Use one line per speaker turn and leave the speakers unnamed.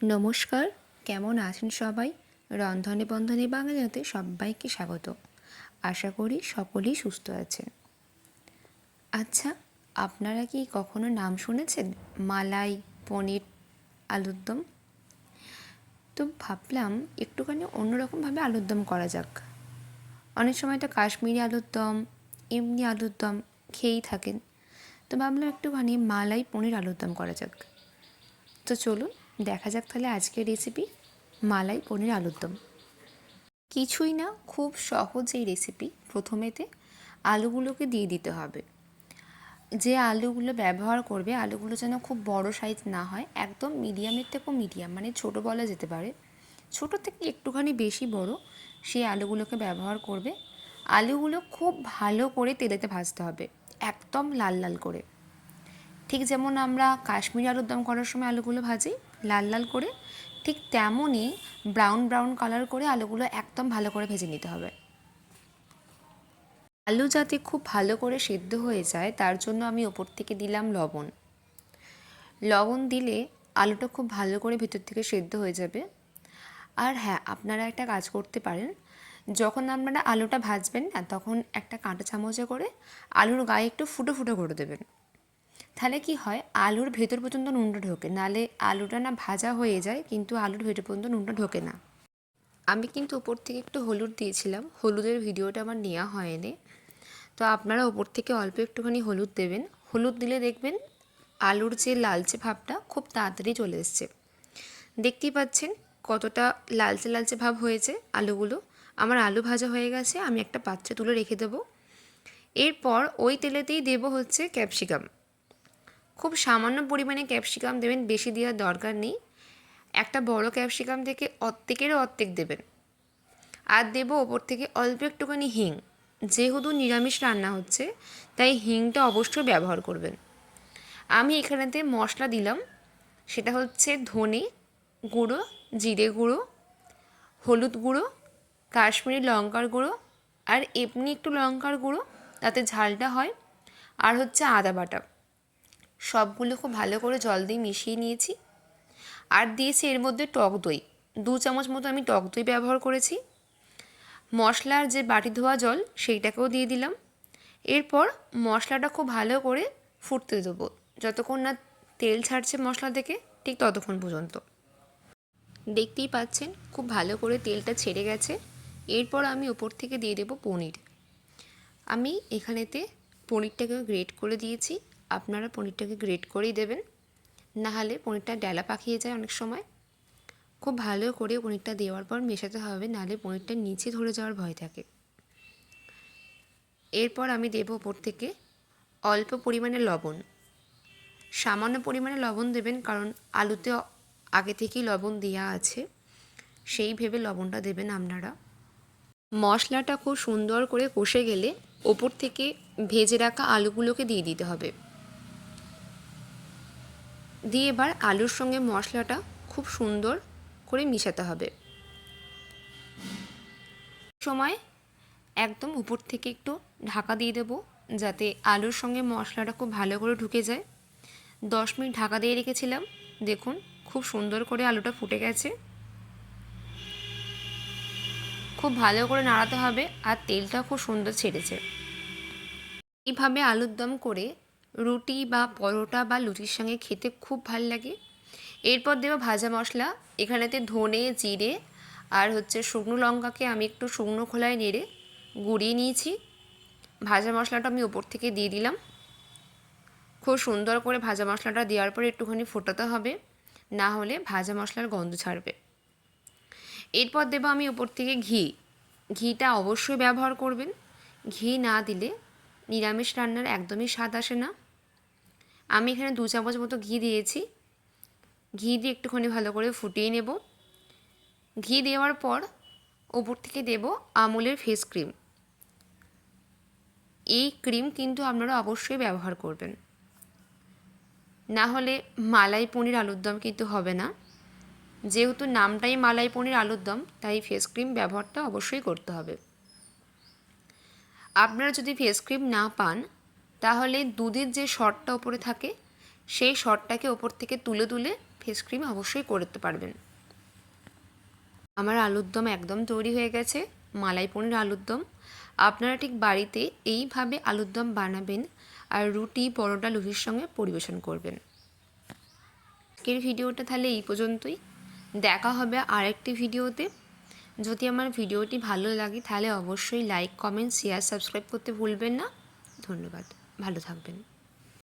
নমস্কার, কেমন আছেন সবাই? রন্ধনে বন্ধনে বাঙালিতে সবাইকে স্বাগত। আশা করি সকলেই সুস্থ আছেন। আচ্ছা, আপনারা কি কখনো নাম শুনেছেন মালাই পনির আলুর দম? তো ভাবলাম একটুখানি অন্যরকমভাবে আলুর দম করা যাক। অনেক সময় তো কাশ্মীরি আলুর দম, এমনি আলুর দম খেয়েই থাকেন। তো ভাবলাম একটুখানি মালাই পনির আলুর দম করা যাক। তো চলুন দেখা যাক তাহলে আজকের রেসিপি মালাই পনির আলুর দম। কিছুই না, খুব সহজ এই রেসিপি। প্রথমেতে আলুগুলোকে দিয়ে দিতে হবে। যে আলুগুলো ব্যবহার করবে আলুগুলো যেন খুব বড় সাইজ না হয়, একদম মিডিয়ামের থেকেও মিডিয়াম, মানে ছোট বলা যেতে পারে, ছোট থেকে একটুখানি বেশি বড়, সেই আলুগুলোকে ব্যবহার করবে। আলুগুলো খুব ভালো করে তেলেতে ভাজতে হবে, একদম লাল লাল করে। ঠিক যেমন আমরা কাশ্মীরি আলুর দম করার সময় আলুগুলো ভাজি লাল লাল করে, ঠিক তেমনই ব্রাউন ব্রাউন কালার করে আলুগুলো একদম ভালো করে ভেজে নিতে হবে। আলু যাতে খুব ভালো করে সেদ্ধ হয়ে যায় তার জন্য আমি ওপর থেকে দিলাম লবণ। লবণ দিলে আলুটা খুব ভালো করে ভেতর থেকে সেদ্ধ হয়ে যাবে। আর হ্যাঁ, আপনারা একটা কাজ করতে পারেন, যখন আপনারা আলুটা ভাজবেন না তখন একটা কাঁটা চামচে করে আলুর গায়ে একটু ফুটো ফুটো করে দেবেন। তাহলে কি হয়, আলুর ভেতর পর্যন্ত নুনটা ঢোকে, নালে আলুটা না ভাজা হয়ে যায় কিন্তু আলুর ভেতর পর্যন্ত নুনটা ঢোকে না। আমি কিন্তু ওপর থেকে একটু হলুদ দিয়েছিলাম, হলুদের ভিডিওটা আমার নেওয়া হয়নি। তো আপনারা ওপর থেকে অল্প একটুখানি হলুদ দেবেন। হলুদ দিলে দেখবেন আলুর যে লালচে ভাবটা খুব তাড়াতাড়ি চলে এসছে। দেখতেই পাচ্ছেন কতটা লালচে লালচে ভাব হয়েছে আলুগুলো। আমার আলু ভাজা হয়ে গেছে, আমি একটা পাত্রে তুলে রেখে দেবো। এরপর ওই তেলেতেই দেবো হচ্ছে ক্যাপসিকাম। খুব সামান্য পরিমাণে ক্যাপসিকাম দেবেন, বেশি দেওয়ার দরকার নেই। একটা বড় ক্যাপসিকাম থেকে অর্ধেকেরও অর্ধেক দেবেন। আর দেবো ওপর থেকে অল্প একটুখানি হিং। যেহেতু নিরামিষ রান্না হচ্ছে তাই হিংটা অবশ্যই ব্যবহার করবেন। আমি এখানেতে মশলা দিলাম, সেটা হচ্ছে ধনে গুঁড়ো, জিরে গুঁড়ো, হলুদ গুঁড়ো, কাশ্মীরি লঙ্কার গুঁড়ো, আর এমনি একটু লঙ্কার গুঁড়ো তাতে ঝালটা হয়, আর হচ্ছে আদা বাটা। সবগুলো খুব ভালো করে জল দিয়ে মিশিয়ে নিয়েছি। আর দিয়েছি এর মধ্যে টক দই, 2 চামচ মতো আমি টক দই ব্যবহার করেছি। মশলার যে বাটি ধোয়া জল সেইটাকেও দিয়ে দিলাম। এরপর মশলাটা খুব ভালো করে ফুটতে দেবো, যতক্ষণ না তেল ছাড়ছে মশলা থেকে, ঠিক ততক্ষণ পর্যন্ত। দেখতেই পাচ্ছেন খুব ভালো করে তেলটা ছেড়ে গেছে। এরপর আমি ওপর থেকে দিয়ে দেবো পনির। আমি এখানেতে পনিরটাকে গ্রেট করে দিয়েছি, আপনারা পনিরটাকে গ্রেট করেই দেবেন, নাহলে পনিরটা ডেলা পাকিয়ে যায় অনেক সময়। খুব ভালো করে পনিরটা দেওয়ার পর মেশাতে হবে, নাহলে পনিরটা নিচে ধরে যাওয়ার ভয় থাকে। এরপর আমি দেবো ওপর থেকে অল্প পরিমাণে লবণ। সামান্য পরিমাণে লবণ দেবেন, কারণ আলুতে আগে থেকেই লবণ দেওয়া আছে, সেই ভেবে লবণটা দেবেন আপনারা। মশলাটা খুব সুন্দর করে কষে গেলে ওপর থেকে ভেজে রাখা আলুগুলোকে দিয়ে দিতে হবে। দিয়ে এবার আলুর সঙ্গে মশলাটা খুব সুন্দর করে মিশাতে হবে। সময় একদম উপর থেকে একটু ঢাকা দিয়ে দেবো, যাতে আলুর সঙ্গে মশলাটা খুব ভালো করে ঢুকে যায়। 10 মিনিট ঢাকা দিয়ে রেখেছিলাম, দেখুন খুব সুন্দর করে আলুটা ফুটে গেছে। খুব ভালো করে নাড়াতে হবে, আর তেলটা খুব সুন্দর ছেড়েছে। এইভাবে আলুর দম করে রুটি বা পরোটা বা লুচির সঙ্গে খেতে খুব ভাল লাগে। এরপর দেবো ভাজা মশলা। এখানেতে ধনে, জিরে আর হচ্ছে শুকনো লঙ্কাকে আমি একটু শুকনো খোলায় নেড়ে গুঁড়িয়ে নিয়েছি। ভাজা মশলাটা আমি ওপর থেকে দিয়ে দিলাম। খুব সুন্দর করে ভাজা মশলাটা দেওয়ার পরে একটুখানি ফোটাতে হবে, না হলে ভাজা মশলার গন্ধ ছাড়বে। এরপর দেবো আমি ওপর থেকে ঘি। ঘিটা অবশ্যই ব্যবহার করবেন, ঘি না দিলে নিরামিষ রান্নার একদমই স্বাদ আসে না। আমি এখানে 2 চামচ মতো ঘি দিয়েছি। ঘি দিয়ে একটুখানি ভালো করে ফুটিয়ে নেব। ঘি দেওয়ার পর ওপর থেকে দেব আমুলের ফেস ক্রিম। এই ক্রিম কিন্তু আপনারা অবশ্যই ব্যবহার করবেন, না হলে মালাই পনির আলুর দম কিন্তু হবে না। যেহেতু নামটাই মালাই পনির আলুর দম, তাই ফেস ক্রিম ব্যবহারটা অবশ্যই করতে হবে। আপনারা যদি ফেস ক্রিম না পান তাহলে দুধের যে সরটা ওপরে থাকে সেই সরটাকে ওপর থেকে তুলে তুলে ফেস ক্রিম অবশ্যই করতে পারবেন। আমার আলুর দম একদম তৈরি হয়ে গেছে, মালাই পনির আলুর দম। আপনারা ঠিক বাড়িতে এইভাবে আলুর দম বানাবেন আর রুটি, পরোটা, লুচির সঙ্গে পরিবেশন করবেন। আজকের ভিডিওটা তাহলে এই পর্যন্তই। দেখা হবে আরেকটি ভিডিওতে। যদি আমার ভিডিওটি ভালো লাগে তাহলে অবশ্যই লাইক, কমেন্ট, শেয়ার, সাবস্ক্রাইব করতে ভুলবেন না। ধন্যবাদ, ভালো থাকবেন।